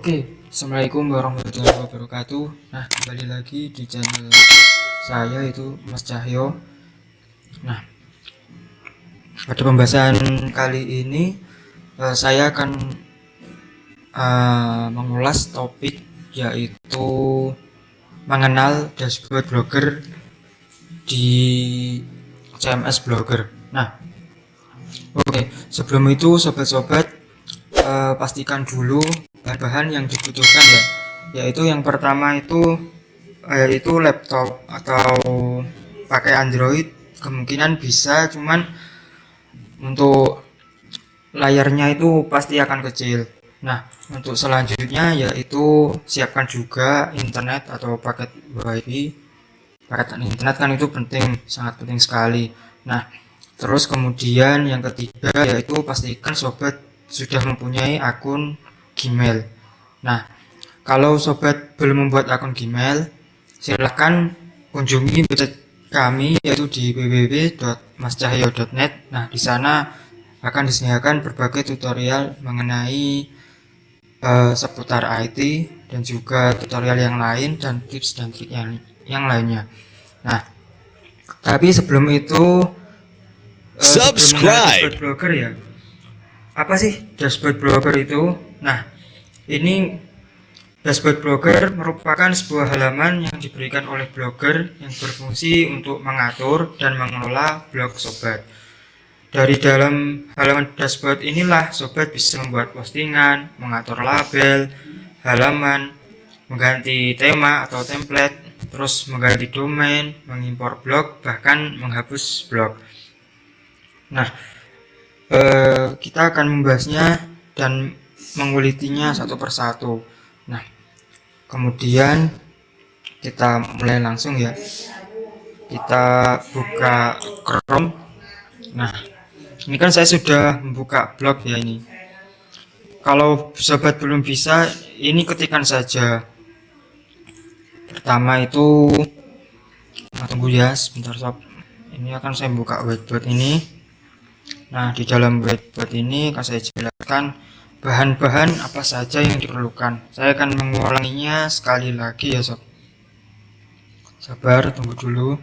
Oke, Assalamualaikum warahmatullahi wabarakatuh. Nah, kembali lagi di channel saya, itu Mas Cahyo. Nah, pada pembahasan kali ini saya akan mengulas topik, yaitu mengenal dashboard Blogger di CMS Blogger. Nah, oke, sebelum itu sobat-sobat, pastikan dulu bahan-bahan yang dibutuhkan ya, yaitu yang pertama itu yaitu laptop atau pakai Android kemungkinan bisa, cuman untuk layarnya itu pasti akan kecil. Nah, untuk selanjutnya yaitu siapkan juga internet atau paket WiFi. Paket internet kan itu penting, sangat penting sekali. Nah, terus kemudian yang ketiga yaitu pastikan sobat sudah mempunyai akun Gmail. Nah, kalau sobat belum membuat akun Gmail, silahkan kunjungi website kami, yaitu di www.mascahyo.net. Nah, di sana akan disediakan berbagai tutorial mengenai seputar IT dan juga tutorial yang lain dan tips dan trik yang lainnya. Nah, tapi sebelum itu Subscribe. dashboard Blogger ya. Apa sih dashboard Blogger itu? Nah, ini dashboard Blogger merupakan sebuah halaman yang diberikan oleh blogger yang berfungsi untuk mengatur dan mengelola blog sobat. Dari dalam halaman dashboard inilah sobat bisa membuat postingan, mengatur label halaman, mengganti tema atau template, terus mengganti domain, mengimpor blog, bahkan menghapus blog. Nah, kita akan membahasnya dan mengulitinya satu persatu. Nah, kemudian kita mulai langsung ya. Kita buka Chrome. Nah, ini kan saya sudah membuka blog ya ini. Kalau sobat belum bisa, ini ketikkan saja. Pertama itu, tunggu ya sebentar sob. Ini akan saya buka whiteboard ini. Nah, di dalam whiteboard ini akan saya jelaskan bahan-bahan apa saja yang diperlukan. Saya akan mengulanginya sekali lagi ya sob. Sabar, tunggu dulu.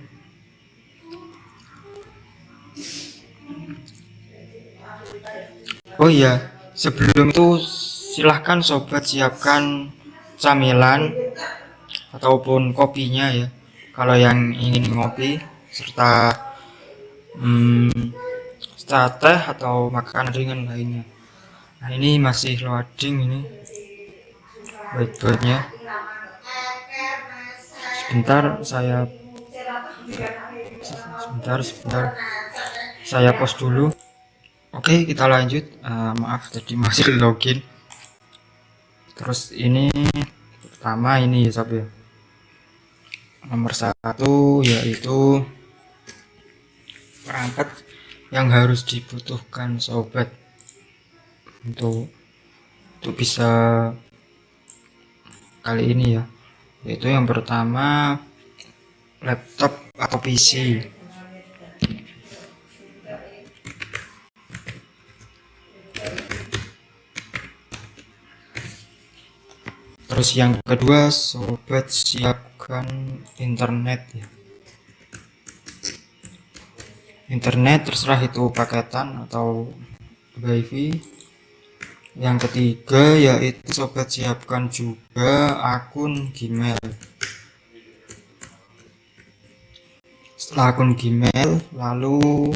Oh iya, sebelum itu silahkan sobat siapkan camilan ataupun kopinya ya, kalau yang ingin ngopi, serta teh atau makanan ringan lainnya. Nah, ini masih loading ini whiteboardnya. Sebentar saya pause dulu. Oke, kita lanjut. Maaf tadi masih login. Terus ini pertama ini ya sob ya, nomor satu yaitu perangkat yang harus dibutuhkan sobat untuk bisa kali ini ya, yaitu yang pertama laptop atau PC. Terus yang kedua sobat siapkan internet ya. Internet terserah itu paketan atau WiFi. Yang ketiga yaitu sobat siapkan juga akun Gmail. Setelah akun Gmail, lalu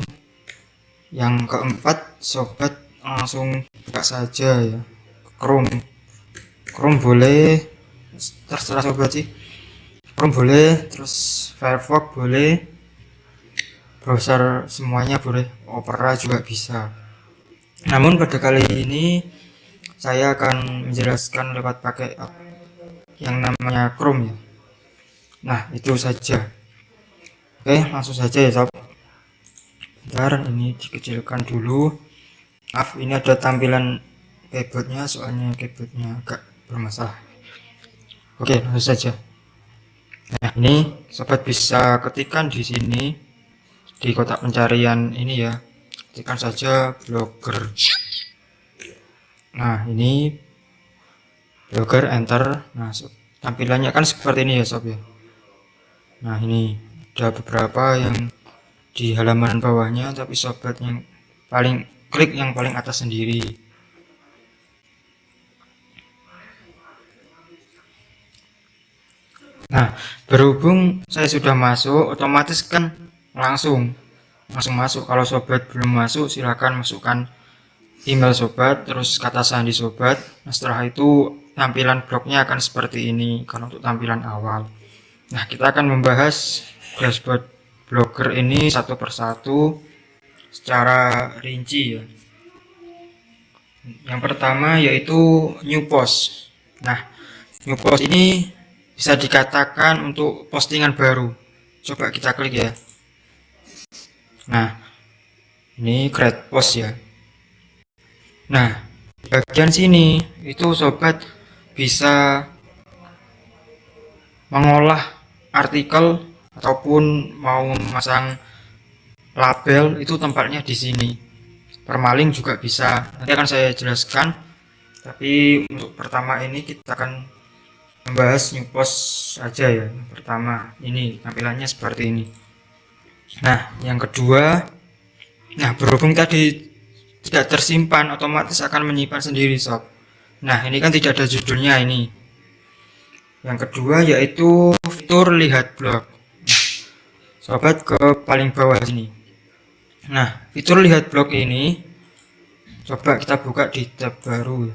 yang keempat sobat langsung buka saja ya Chrome boleh, terserah sobat sih. Chrome boleh, terus Firefox boleh, browser semuanya boleh, Opera juga bisa. Namun pada kali ini saya akan menjelaskan lewat pakai app yang namanya Chrome ya. Nah, itu saja. Oke, langsung saja ya sob. Bentar, ini dikecilkan dulu. Maaf, ini ada tampilan keyboardnya, soalnya keyboardnya agak bermasalah. Oke, langsung saja. Nah, ini sobat bisa ketikkan di sini di kotak pencarian ini ya, ketikkan saja Blogger. Nah, ini blogger, enter. Nah, tampilannya kan seperti ini ya sob ya. Nah, ini ada beberapa yang di halaman bawahnya, tapi sobat yang paling klik yang paling atas sendiri. Nah, berhubung saya sudah masuk, otomatis kan langsung masuk. Kalau sobat belum masuk, silakan masukkan email sobat, terus kata sandi sobat. Nah, setelah itu tampilan blognya akan seperti ini kalau untuk tampilan awal. Nah, kita akan membahas dashboard blogger ini satu persatu secara rinci ya. Yang pertama yaitu new post. Nah, new post ini bisa dikatakan untuk postingan baru. Coba kita klik ya. Nah, ini create post ya. Nah, bagian sini itu sobat bisa mengolah artikel ataupun mau memasang label, itu tempatnya di sini. Permaling juga bisa. Nanti akan saya jelaskan. Tapi untuk pertama ini kita akan membahas new post saja ya. Yang pertama ini tampilannya seperti ini. Nah, yang kedua, nah berhubung tadi tidak tersimpan, otomatis akan menyimpan sendiri sob. Nah, ini kan tidak ada judulnya ini. Yang kedua yaitu fitur lihat blog. Sobat ke paling bawah sini. Nah, fitur lihat blog ini coba kita buka di tab baru.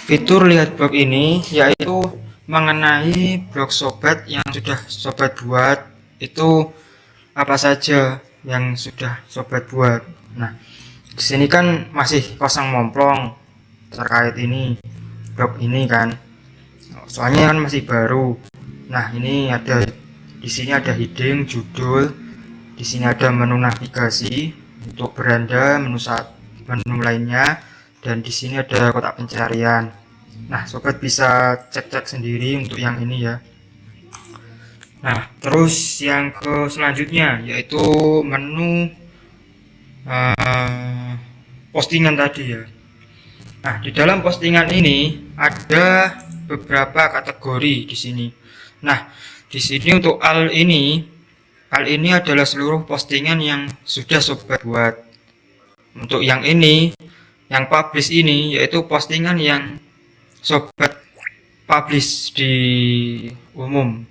Fitur lihat blog ini yaitu mengenai blog sobat yang sudah sobat buat, itu apa saja yang sudah sobat buat. Nah, di sini kan masih kosong momplong terkait ini blog ini kan, soalnya kan masih baru. Nah, ini ada di sini ada heading, judul, di sini ada menu navigasi untuk beranda, menu lainnya, dan di sini ada kotak pencarian. Nah, sobat bisa cek-cek sendiri untuk yang ini ya. Nah, terus yang ke selanjutnya yaitu menu postingan tadi ya. Nah, di dalam postingan ini ada beberapa kategori di sini. Nah, di sini untuk al ini adalah seluruh postingan yang sudah sobat buat. Untuk yang ini, yang publish ini yaitu postingan yang sobat publish di umum.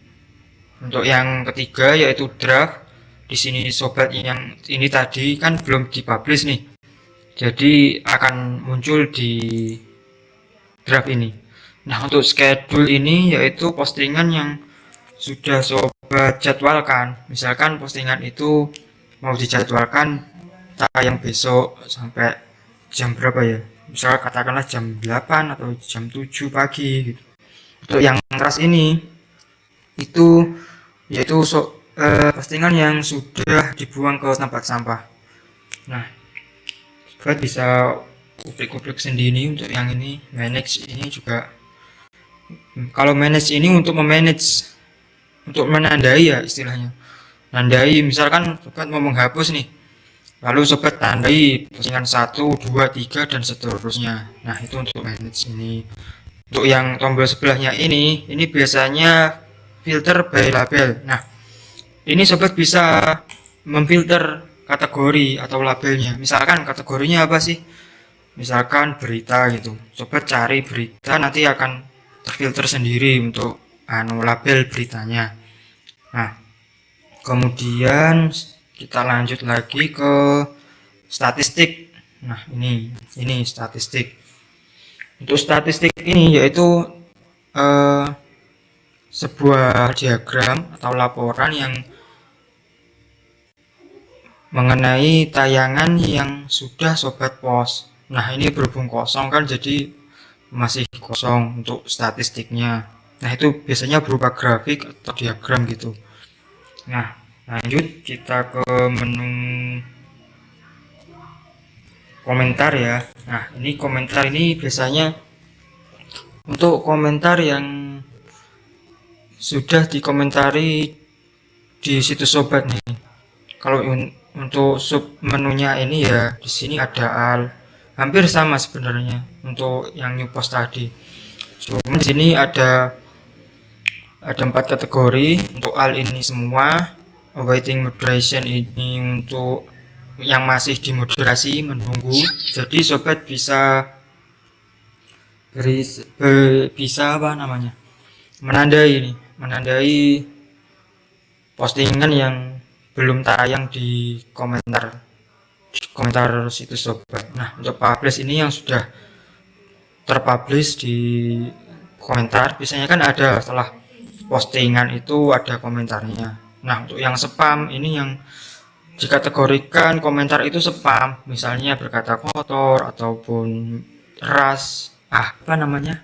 Untuk yang ketiga yaitu draft. Di sini sobat yang ini tadi kan belum dipublish nih, jadi akan muncul di draft ini. Nah, untuk schedule ini yaitu postingan yang sudah sobat jadwalkan. Misalkan postingan itu mau dijadwalkan tayang besok sampai jam berapa ya, misalnya katakanlah jam 8 atau jam 7 pagi gitu. Untuk yang keras ini itu yaitu postingan yang sudah dibuang ke tempat sampah. Nah, sobat bisa kuplik-kuplik sendiri untuk yang ini. Manage ini juga, kalau manage ini untuk memanage, untuk menandai ya istilahnya, nandai. Misalkan sobat mau menghapus nih, lalu sobat tandai postingan 1, 2, 3 dan seterusnya. Nah, itu untuk manage ini. Untuk yang tombol sebelahnya ini biasanya filter by label. Nah, ini sobat bisa memfilter kategori atau labelnya. Misalkan kategorinya apa sih? Misalkan berita gitu. Sobat cari berita, nanti akan terfilter sendiri untuk label beritanya. Nah, kemudian kita lanjut lagi ke statistik. Nah, ini statistik. Untuk statistik ini yaitu sebuah diagram atau laporan yang mengenai tayangan yang sudah sobat post. Nah, ini berhubung kosong kan, jadi masih kosong untuk statistiknya. Nah, itu biasanya berupa grafik atau diagram gitu. Nah, lanjut kita ke menu komentar ya. Nah, ini komentar ini biasanya untuk komentar yang sudah dikomentari di situs sobat nih. Kalau untuk sub menunya ini ya, di sini ada al, hampir sama sebenarnya untuk yang new post tadi. Cuma di sini ada 4 kategori. Untuk all ini semua, awaiting moderation ini untuk yang masih dimoderasi, menunggu. Jadi sobat bisa apa namanya, menandai postingan yang belum tayang di komentar situs sobat. Nah, untuk publish ini yang sudah terpublish di komentar, biasanya kan ada setelah postingan itu ada komentarnya. Nah, untuk yang spam ini yang dikategorikan komentar itu spam, misalnya berkata kotor ataupun ras, apa namanya,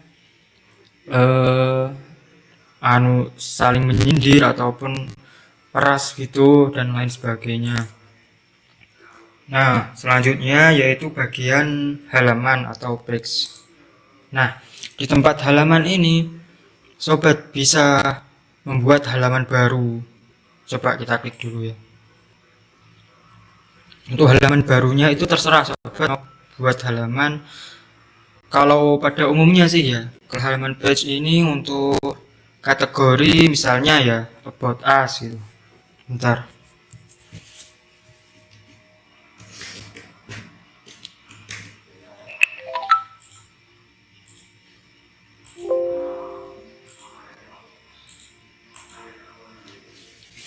saling menyindir ataupun peras gitu dan lain sebagainya. Nah, selanjutnya yaitu bagian halaman atau page. Nah, di tempat halaman ini sobat bisa membuat halaman baru. Coba kita klik dulu ya. Untuk halaman barunya itu terserah sobat mau buat halaman. Kalau pada umumnya sih ya, ke halaman page ini untuk kategori misalnya ya about us gitu. Bentar.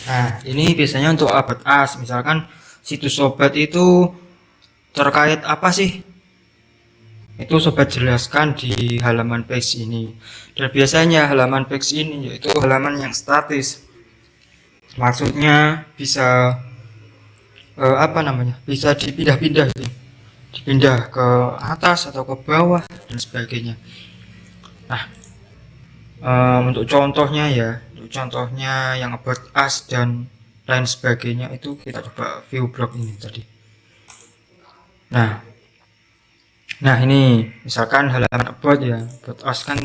Nah, ini biasanya untuk about us, misalkan situs sobat itu terkait apa sih? Itu sobat jelaskan di halaman page ini. Dan biasanya halaman page ini yaitu halaman yang statis. Maksudnya bisa apa namanya? Bisa dipindah-pindah gitu. Dipindah ke atas atau ke bawah dan sebagainya. Nah, untuk contohnya yang about us dan lain sebagainya itu kita coba view blog ini tadi. Nah ini misalkan halaman about ya, about us kan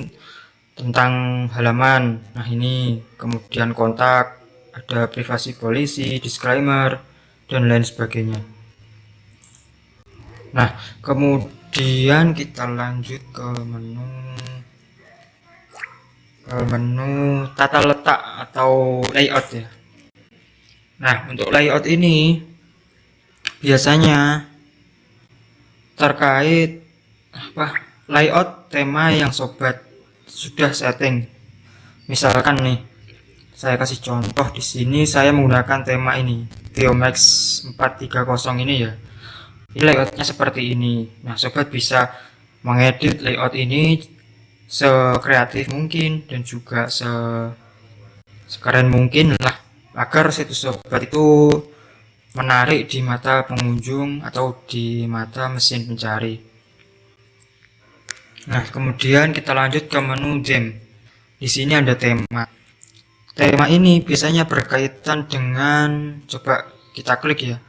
tentang halaman. Nah ini kemudian kontak, ada privasi policy, disclaimer dan lain sebagainya. Nah kemudian kita lanjut ke menu tata letak atau layout ya. Nah untuk layout ini biasanya terkait layout tema yang sobat sudah setting. Misalkan nih, saya kasih contoh di sini, saya menggunakan tema ini Theomax 430 ini ya. Ini layoutnya seperti ini. Nah sobat bisa mengedit layout ini sekreatif mungkin dan juga sekeren mungkin lah, agar situs sobat itu menarik di mata pengunjung atau di mata mesin pencari. Nah kemudian kita lanjut ke menu theme. Di sini ada tema. Tema ini biasanya berkaitan dengan, coba kita klik ya,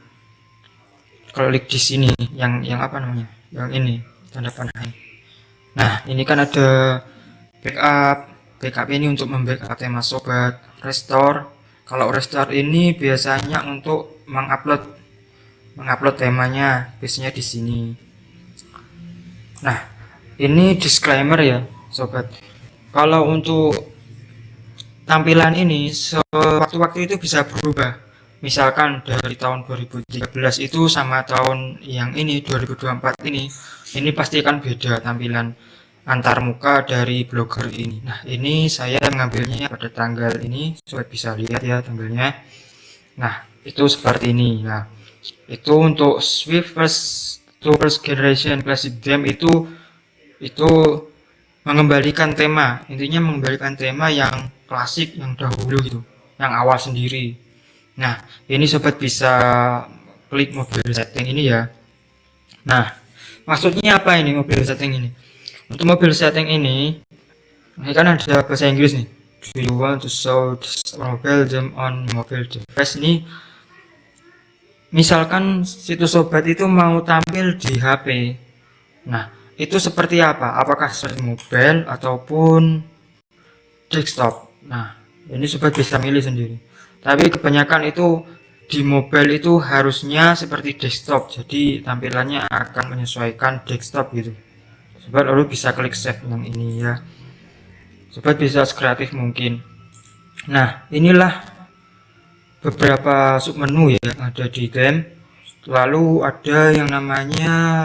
klik di sini yang apa namanya, yang ini tanda panah. Nah ini kan ada backup ini untuk membackup tema sobat. Restore, kalau restore ini biasanya untuk mengupload temanya, biasanya di sini. Nah ini disclaimer ya sobat. Kalau untuk tampilan ini sewaktu-waktu itu bisa berubah. Misalkan dari tahun 2013 itu sama tahun yang ini 2024 ini pasti akan beda tampilan antar muka dari blogger ini. Nah ini saya mengambilnya pada tanggal ini, sobat bisa lihat ya tanggalnya. Nah itu seperti ini. Nah itu untuk Swift first generation classic theme itu mengembalikan tema, intinya mengembalikan tema yang klasik, yang dahulu gitu, yang awal sendiri. Nah ini sobat bisa klik mobile setting ini ya. Nah maksudnya apa ini mobile setting ini? Untuk mobile setting ini kan ada bahasa Inggris nih. Do you want to show this mobile theme on mobile device? Ini misalkan situs sobat itu mau tampil di HP. Nah itu seperti apa? Apakah mobile ataupun desktop? Nah ini sobat bisa milih sendiri. Tapi kebanyakan itu di mobile itu harusnya seperti desktop, jadi tampilannya akan menyesuaikan desktop gitu. Sobat lalu bisa klik save yang ini ya. Sobat bisa sekreatif mungkin. Nah, inilah beberapa submenu ya ada di game. Lalu ada yang namanya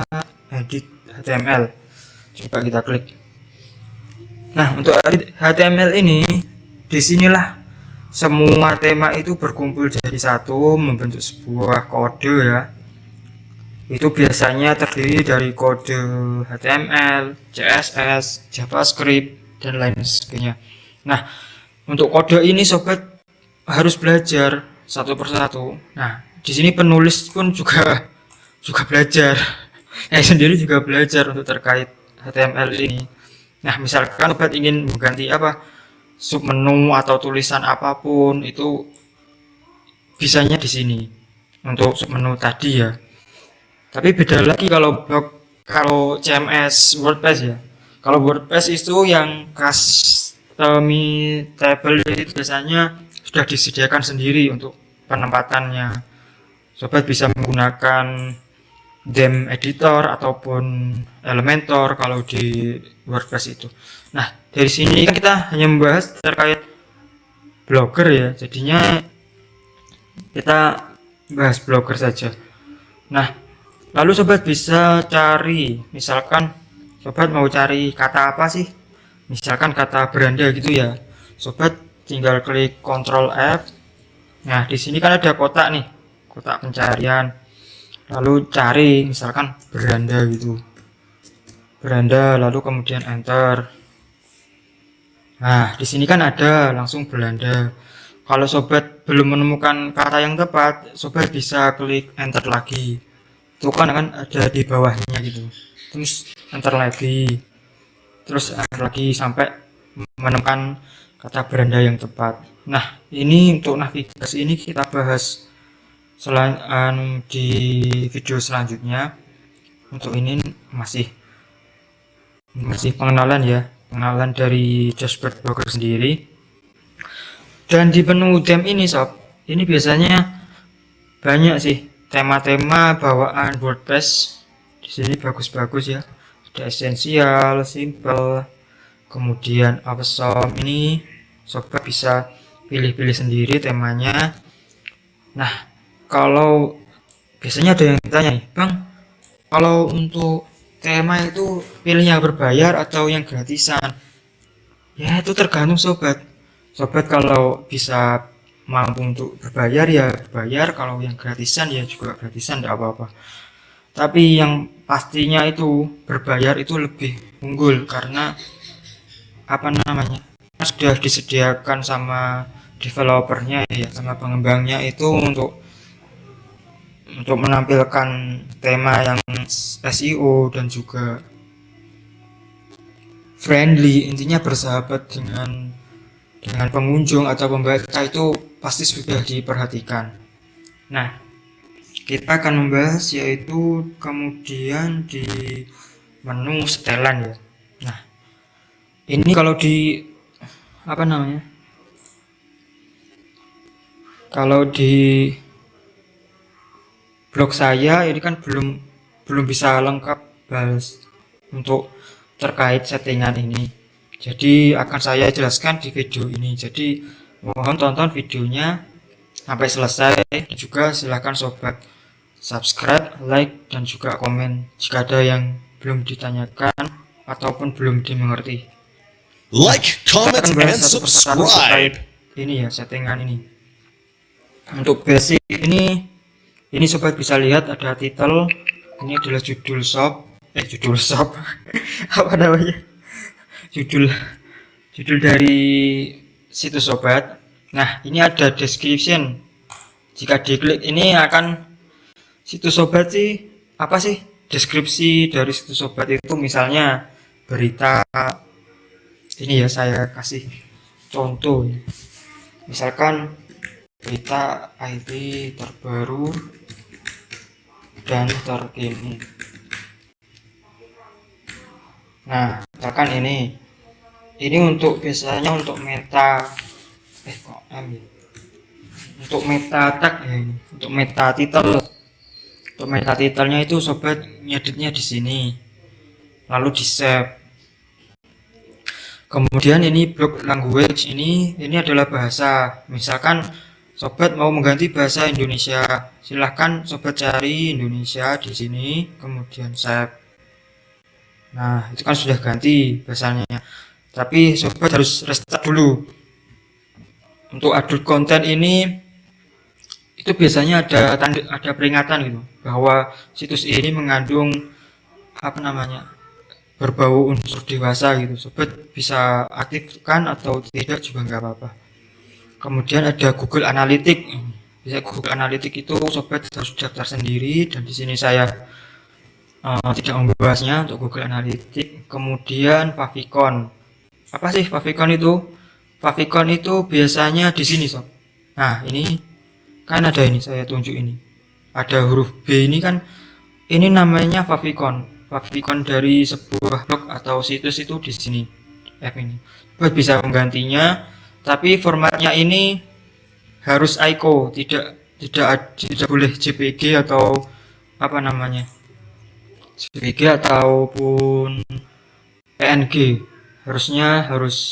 edit HTML. Coba kita klik. Nah, untuk edit HTML ini, disinilah semua tema itu berkumpul jadi satu membentuk sebuah kode ya. Itu biasanya terdiri dari kode HTML, CSS, JavaScript, dan lain sebagainya. Nah, untuk kode ini sobat harus belajar satu persatu. Nah, di sini penulis pun juga belajar. Saya sendiri juga belajar untuk terkait HTML ini. Nah, misalkan sobat ingin mengganti submenu atau tulisan apapun itu bisanya di sini untuk submenu tadi ya. Tapi beda lagi kalau CMS WordPress ya. Kalau WordPress itu yang customizable itu biasanya sudah disediakan sendiri untuk penempatannya. Sobat bisa menggunakan theme editor ataupun Elementor kalau di WordPress itu. Nah, dari sini kan kita hanya membahas terkait Blogger ya, jadinya kita bahas Blogger saja. Nah, lalu sobat bisa cari, misalkan sobat mau cari kata apa sih, misalkan kata beranda gitu ya, sobat tinggal klik Ctrl F. Nah, di sini kan ada kotak nih, kotak pencarian. Lalu cari misalkan beranda gitu, beranda, lalu kemudian enter. Nah, di sini kan ada langsung Belanda. Kalau sobat belum menemukan kata yang tepat, sobat bisa klik enter lagi. Itu kan ada di bawahnya gitu. Terus enter lagi, terus enter lagi sampai menemukan kata beranda yang tepat. Nah, ini untuk navigasi ini kita bahas di video selanjutnya. Untuk ini masih pengenalan ya, pengenalan dari dashboard Blogger sendiri. Dan di menu theme ini sob, ini biasanya banyak sih tema-tema bawaan WordPress. Di sini bagus-bagus ya, ada esensial, simple, kemudian awesome. Ini sobat bisa pilih-pilih sendiri temanya. Nah, kalau biasanya ada yang tanya nih, Bang, kalau untuk tema itu pilih yang berbayar atau yang gratisan? Ya itu tergantung sobat. Sobat kalau bisa mampu untuk berbayar ya berbayar, kalau yang gratisan ya juga gratisan, tidak apa-apa. Tapi yang pastinya itu berbayar itu lebih unggul karena sudah disediakan sama developernya ya, sama pengembangnya itu untuk menampilkan tema yang SEO dan juga friendly, intinya bersahabat dengan pengunjung atau pembaca, itu pasti sudah diperhatikan. Nah, kita akan membahas yaitu kemudian di menu setelan ya. Nah, ini kalau di kalau di blog saya ini kan belum bisa lengkap bahas untuk terkait settingan ini, jadi akan saya jelaskan di video ini. Jadi mohon tonton videonya sampai selesai, dan juga silahkan sobat subscribe, like, dan juga komen jika ada yang belum ditanyakan ataupun belum dimengerti. Like, comment, and subscribe. Ini ya settingan ini. Untuk basic ini sobat bisa lihat ada title, ini adalah judul shop apa namanya, judul dari situs sobat. Nah, ini ada description. Jika diklik ini akan situs sobat sih apa sih, deskripsi dari situs sobat itu misalnya berita. Ini ya saya kasih contoh, misalkan berita IT terbaru dan terkini. Nah, misalkan ini untuk biasanya untuk meta untuk meta tag ya ini, untuk meta title. Untuk meta titelnya itu sobat ngeditnya di sini, lalu di save. Kemudian ini block language, ini adalah bahasa. Misalkan sobat mau mengganti bahasa Indonesia, silahkan sobat cari Indonesia di sini, kemudian save. Nah, itu kan sudah ganti bahasanya. Tapi sobat harus restart dulu. Untuk adult content ini itu biasanya ada peringatan gitu bahwa situs ini mengandung berbau unsur dewasa gitu. Sobat bisa aktifkan atau tidak juga nggak apa-apa. Kemudian ada Google Analytics. Bisa Google Analytics itu sobat harus daftar sendiri, dan di sini saya tidak membahasnya untuk Google Analytics. Kemudian favicon. Apa sih favicon itu? Favicon itu biasanya di sini sob. Nah ini kan ada, ini saya tunjuk, ini ada huruf B, ini kan ini namanya favicon. Favicon dari sebuah blog atau situs itu di sini F ini. Sobat bisa menggantinya, tapi formatnya ini harus ICO, tidak boleh JPG atau JPG ataupun PNG. Harus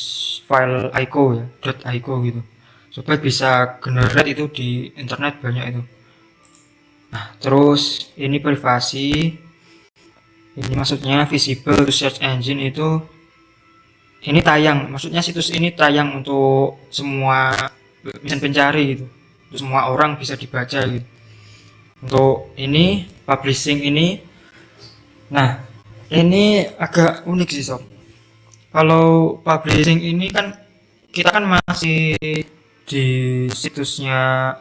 file ICO ya, .ico gitu. Sobat bisa generate itu di internet, banyak itu. Nah, terus ini privasi. Ini maksudnya visible to search engine, itu ini tayang, maksudnya situs ini tayang untuk semua mesin pencari gitu, untuk semua orang bisa dibaca gitu. Untuk ini publishing ini, nah ini agak unik sih sob. Kalau publishing ini kan kita kan masih di situsnya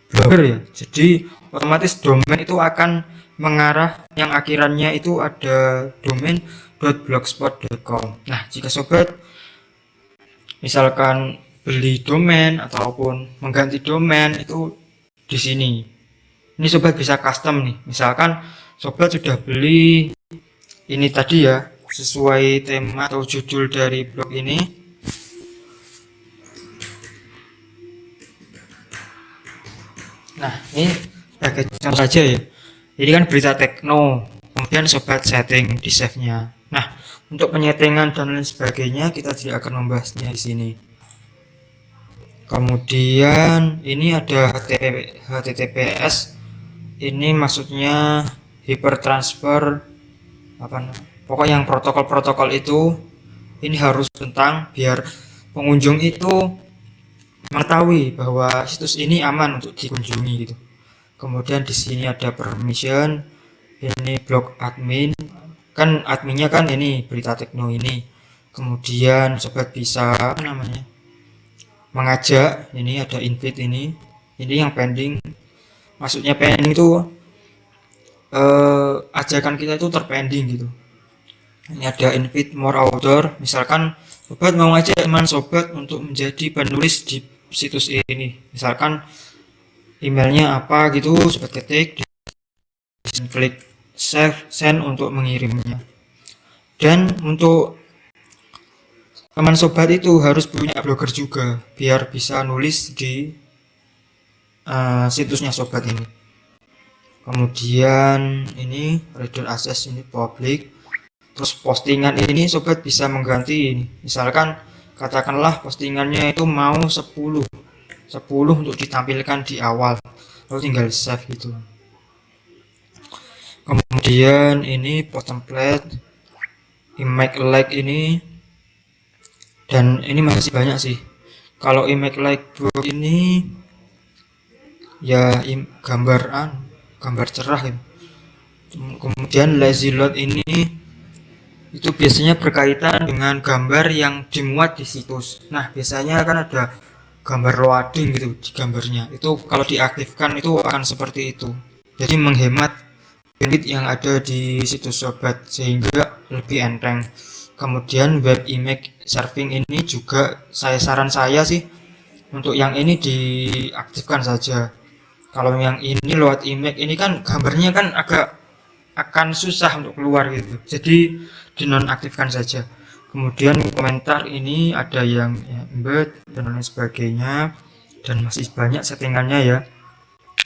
Blogger ya, jadi otomatis domain itu akan mengarah yang akhirannya itu ada domain .blogspot.com. Nah, jika sobat misalkan beli domain ataupun mengganti domain itu di sini. Ini sobat bisa custom nih. Misalkan sobat sudah beli ini tadi ya, sesuai tema atau judul dari blog ini. Nah, ini pakai contoh saja ya. Ini kan berita tekno, kemudian sobat setting di save-nya. Nah, untuk penyetingan dan lain sebagainya kita tidak akan membahasnya di sini. Kemudian ini ada HTTPS. Ini maksudnya hypertransfer pokoknya yang protokol-protokol itu ini harus tentang biar pengunjung itu mengetahui bahwa situs ini aman untuk dikunjungi gitu. Kemudian di sini ada permission, ini blog admin, kan adminnya kan ini berita tekno ini. Kemudian sobat bisa mengajak, ini ada invite ini yang pending. Maksudnya pending itu ajakan kita itu terpending gitu. Ini ada invite more author, misalkan sobat mau ngajak teman sobat untuk menjadi penulis di situs ini, misalkan emailnya apa gitu, sobat ketik, klik save, send untuk mengirimnya. Dan untuk teman sobat itu harus punya blogger juga biar bisa nulis di situsnya sobat ini. Kemudian ini reader access, ini public. Terus postingan ini sobat bisa mengganti ini. Misalkan katakanlah postingannya itu mau 10 untuk ditampilkan di awal, lalu tinggal save gitu. Kemudian ini post template, image like ini, dan ini masih banyak sih. Kalau image like blog ini ya gambar cerah gitu. Kemudian lazy load ini itu biasanya berkaitan dengan gambar yang dimuat di situs. Nah, biasanya kan ada gambar loading gitu di gambarnya, itu kalau diaktifkan itu akan seperti itu, jadi menghemat bandwidth yang ada di situs sobat sehingga lebih enteng. Kemudian web image serving ini juga saran saya sih untuk yang ini diaktifkan saja. Kalau yang ini load image ini kan gambarnya kan agak akan susah untuk keluar gitu, jadi dinonaktifkan saja. Kemudian komentar ini ada yang embed dan lain sebagainya. dan masih banyak settingannya ya.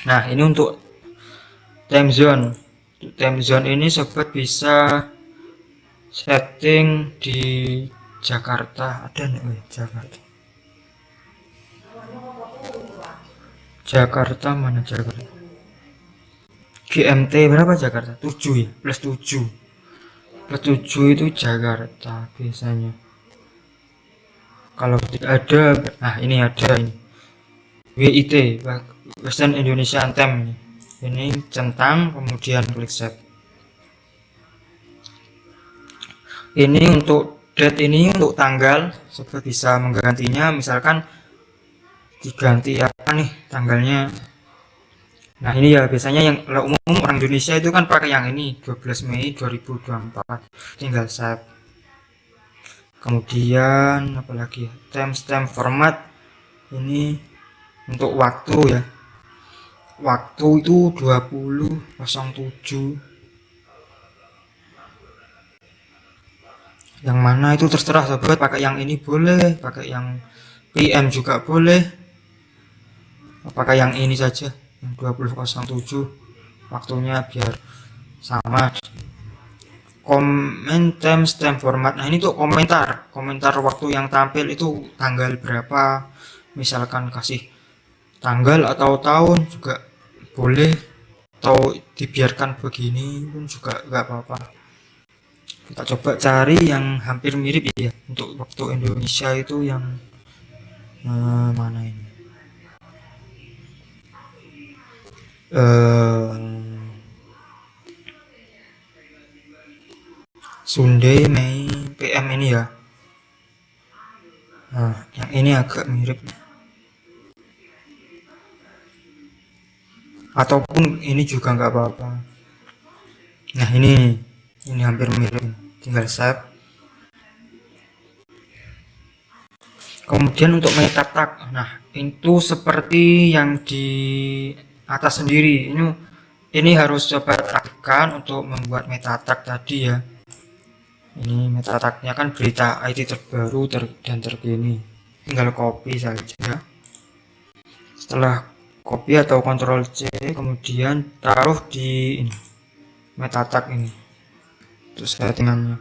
Nah, ini untuk time zone. Untuk time zone ini sobat bisa setting di Jakarta. Ada nih, Jakarta. Jakarta mana Jakarta? GMT berapa Jakarta? 7 ya, plus 7. Plus 7 itu Jakarta biasanya. Kalau tidak ada, nah ini ada ini. WIT, Western Indonesia Anthem ini. Ini centang, kemudian klik save. Ini untuk date, ini untuk tanggal, sobat bisa menggantinya, misalkan diganti apa nih tanggalnya. Nah, ini ya biasanya yang umum orang Indonesia itu kan pakai yang ini, 12 Mei 2024. Tinggal save. Kemudian apalagi ya, timestamp format ini untuk waktu ya. Waktu itu 20.07. Yang mana itu terserah sobat, pakai yang ini boleh, pakai yang PM juga boleh, pakai yang ini saja, yang 20.07 waktunya biar sama. Comment timestamp format, nah ini tuh komentar waktu yang tampil itu tanggal berapa, misalkan kasih tanggal atau tahun juga boleh, atau dibiarkan begini pun juga nggak apa-apa. Kita coba cari yang hampir mirip ya untuk waktu Indonesia itu yang mana ini, Sunday Mei PM ini ya. Nah, yang ini agak mirip, ataupun ini juga nggak apa-apa. Nah, ini hampir mirip, tinggal save. Kemudian untuk meta tag, nah itu seperti yang di atas sendiri, ini harus coba aktifkan untuk membuat meta tag tadi ya. Ini meta tagnya kan berita IT terbaru dan terkini, tinggal copy saja. Setelah copy atau Ctrl C, kemudian taruh di ini, meta tag ini. Terus settingannya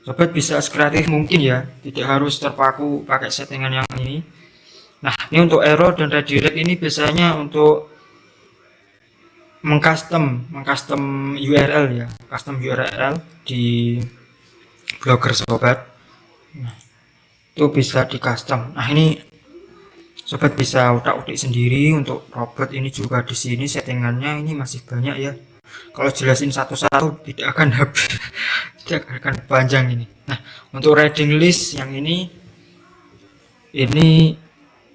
sobat bisa sekreatif mungkin ya, tidak harus terpaku pakai settingan yang ini. Nah, ini untuk error dan redirect ini biasanya untuk mengcustom URL ya, custom URL di Blogger sobat. Nah, itu bisa di custom. Nah, ini sobat bisa utak-utik sendiri. Untuk robot ini juga di sini settingannya ini masih banyak ya. Kalau jelasin satu-satu tidak akan habis, tidak akan panjang ini. Nah, untuk reading list yang ini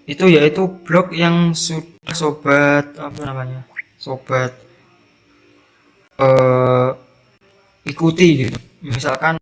itu yaitu blog yang sudah sobat apa namanya, sobat ikuti gitu. Misalkan